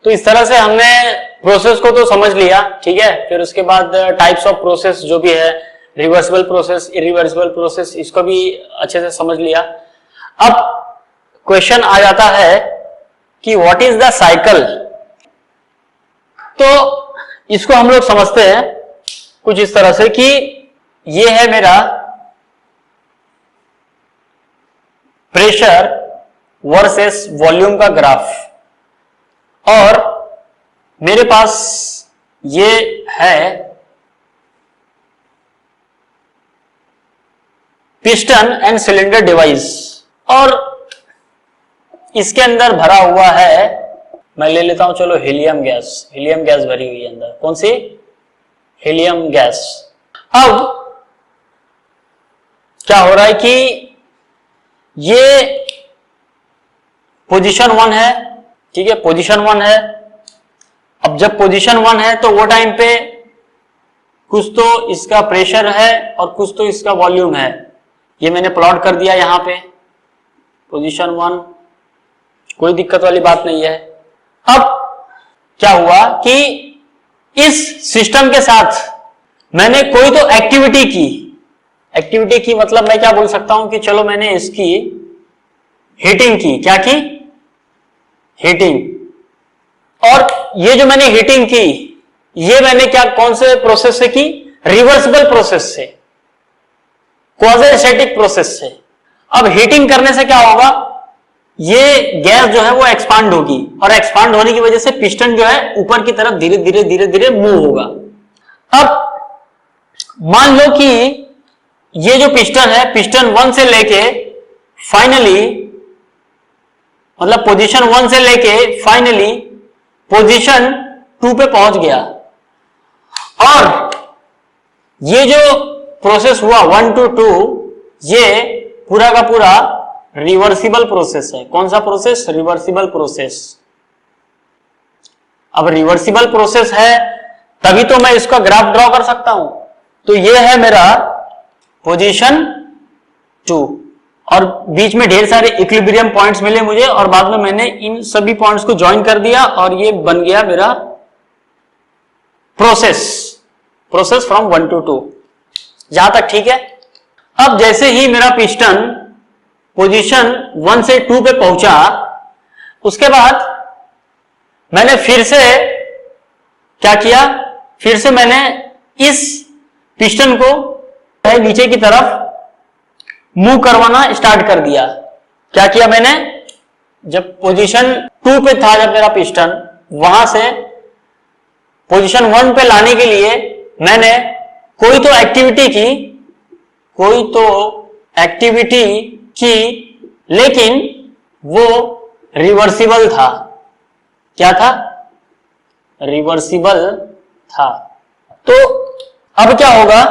तो इस तरह से हमने प्रोसेस को तो समझ लिया, ठीक है। फिर उसके बाद टाइप्स ऑफ प्रोसेस जो भी है, रिवर्सिबल प्रोसेस, इरिवर्सिबल प्रोसेस, इसको भी अच्छे से समझ लिया। अब क्वेश्चन आ जाता है कि व्हाट इज द साइकिल। तो इसको हम लोग समझते हैं कुछ इस तरह से कि ये है मेरा प्रेशर वर्सेस वॉल्यूम का ग्राफ, और मेरे पास ये है पिस्टन एंड सिलेंडर डिवाइस, और इसके अंदर भरा हुआ है, मैं ले लेता हूं चलो हीलियम गैस। हीलियम गैस भरी हुई है अंदर, कौन सी? Helium gas. अब क्या हो रहा है कि ये पोजीशन 1 है, ठीक है, पोजीशन 1 है। अब जब पोजीशन 1 है तो वो टाइम पे कुछ तो इसका प्रेशर है और कुछ तो इसका वॉल्यूम है। ये मैंने प्लॉट कर दिया यहां पे, पोजीशन 1, कोई दिक्कत वाली बात नहीं है। अब क्या हुआ कि इस सिस्टम के साथ मैंने कोई तो एक्टिविटी की। एक्टिविटी की मतलब मैं क्या बोल सकता हूं कि चलो मैंने इसकी हीटिंग की। क्या की? हीटिंग। और ये जो मैंने हीटिंग की, ये मैंने क्या, कौन से प्रोसेस से की? रिवर्सिबल प्रोसेस से, क्वाज़ी-स्टैटिक प्रोसेस से। अब हीटिंग करने से क्या होगा, ये गैस जो है वो एक्सपांड होगी, और एक्सपांड होने की वजह से पिस्टन जो है ऊपर की तरफ धीरे धीरे धीरे धीरे मूव होगा। अब मान लो कि ये जो पिस्टन है, पिस्टन 1 से लेके फाइनली, मतलब पोजीशन 1 से लेके फाइनली पोजीशन 2 पे पहुंच गया, और ये जो प्रोसेस हुआ 1 to 2, ये पूरा का पूरा रिवर्सिबल प्रोसेस है। कौन सा प्रोसेस? Reversible process. अब रिवर्सिबल प्रोसेस है तभी तो मैं इसका ग्राफ ड्रॉ कर सकता हूं। तो ये है मेरा पोजीशन 2, और बीच में ढेर सारे इक्विलिब्रियम पॉइंट्स मिले मुझे, और बाद में मैंने इन सभी पॉइंट्स को ज्वाइन कर दिया, और ये बन गया मेरा प्रोसेस फ्रॉम 1 to 2। जहां तक ठीक है। अब जैसे ही मेरा पिस्टन पोजीशन 1 से 2 पे पहुंचा, उसके बाद मैंने फिर से क्या किया, फिर से मैंने इस पिस्टन को नीचे की तरफ मूव करवाना स्टार्ट कर दिया। क्या किया मैंने, जब पोजीशन 2 पे था जब मेरा पिस्टन, वहां से पोजीशन 1 पे लाने के लिए मैंने कोई तो एक्टिविटी की, लेकिन वो रिवर्सिबल था। क्या था? रिवर्सिबल था। तो अब क्या होगा,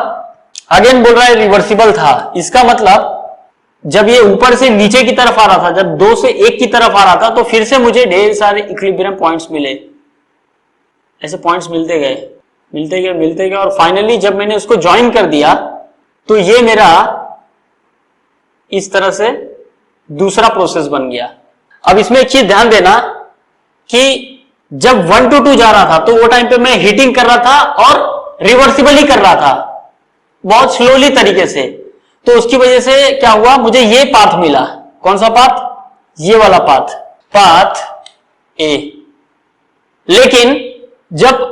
अगेन बोल रहा है रिवर्सिबल था। इसका मतलब जब ये ऊपर से नीचे की तरफ आ रहा था, जब 2 से 1 की तरफ आ रहा था, तो फिर से मुझे ढेर सारे इक्विलिब्रियम पॉइंट्स मिले। ऐसे पॉइंट्स मिलते गए, और फाइनली जब मैंने उसको ज्वाइन कर दिया, तो ये मेरा इस तरह से दूसरा प्रोसेस बन गया। अब इसमें एक चीज ध्यान देना कि जब 1 to 2 जा रहा था, तो वो टाइम पे मैं हीटिंग कर रहा था और रिवर्सिबल ही कर रहा था, बहुत स्लोली तरीके से। तो उसकी वजह से क्या हुआ, मुझे ये पाथ मिला। कौन सा पाथ? ये वाला पाथ ए। लेकिन जब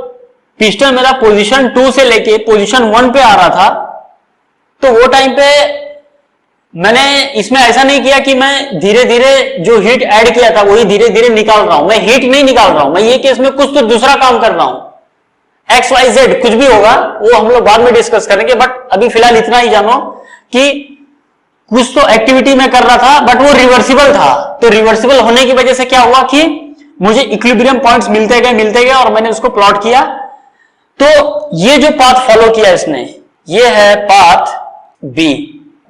पिस्टन मेरा पोजीशन 2 से लेके पोजीशन 1 पे आ रहा था, तो वो टाइम पे मैंने इसमें ऐसा नहीं किया कि मैं धीरे धीरे जो हीट ऐड किया था वही धीरे धीरे निकाल रहा हूं। मैं हीट नहीं निकाल रहा हूं, मैं ये कि इसमें कुछ तो दूसरा काम कर रहा हूं। XYZ कुछ भी होगा वो हम लोग बाद में डिस्कस करेंगे, बट अभी फिलहाल इतना ही जानो कि कुछ तो एक्टिविटी मैं कर रहा था, बट वो रिवर्सिबल था। तो रिवर्सिबल होने की वजह से क्या हुआ कि मुझे इक्विलिब्रियम पॉइंट्स मिलते गए, और मैंने उसको प्लॉट किया। तो ये जो पाथ फॉलो किया इसने, ये है पाथ बी।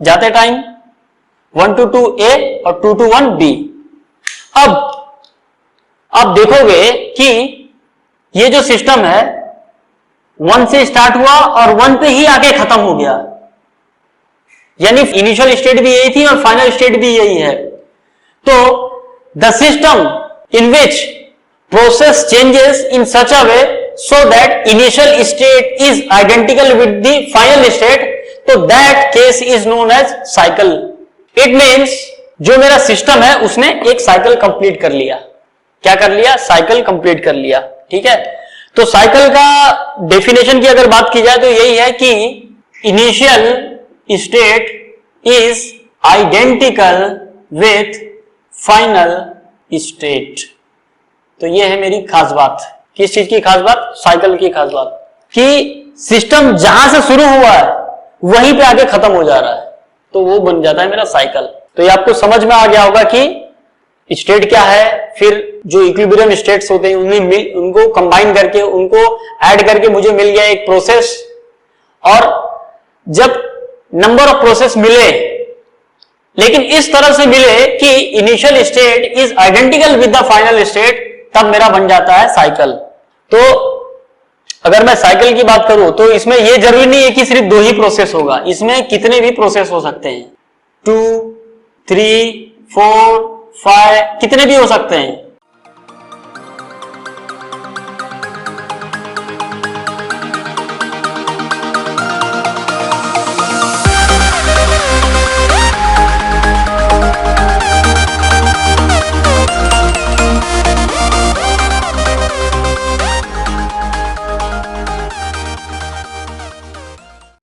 जाते टाइम 1 to 2 A और 2 to 1 B। अब आप देखोगे कि ये जो सिस्टम है 1 से स्टार्ट हुआ और 1 पे ही आके खत्म हो गया, यानी इनिशियल स्टेट भी यही थी और फाइनल स्टेट भी यही है। तो the system in which process changes in such a way so that initial state is identical with the final state, तो that case is known as cycle. It means जो मेरा सिस्टम है उसने एक साइकिल कंप्लीट कर लिया. क्या कर लिया? साइकिल कंप्लीट कर लिया. ठीक है, तो साइकिल का डेफिनेशन की अगर बात की जाए तो यही है कि initial state is identical with final state. तो ये है मेरी खास बात. किस चीज की खास बात? साइकिल की खास बात, कि सिस्टम जहां से शुरू हुआ है वहीं पे आके खत्म हो जा रहा है, तो वो बन जाता है मेरा साइकिल. तो ये आपको समझ में आ गया होगा कि स्टेट क्या है, फिर जो इक्विलिब्रियम स्टेट्स होते हैं उनको कंबाइन करके, उनको ऐड करके मुझे मिल गया एक प्रोसेस. और जब नंबर ऑफ प्रोसेस मिले, लेकिन इस तरह से मिले कि initial state is identical with the final state, तब मेरा बन जाता है साइकिल. तो अगर मैं साइकिल की बात करूं तो इसमें यह जरूरी नहीं है कि सिर्फ 2 ही प्रोसेस होगा, इसमें कितने भी प्रोसेस हो सकते हैं. 2, 3, 4, 5 कितने भी हो सकते हैं.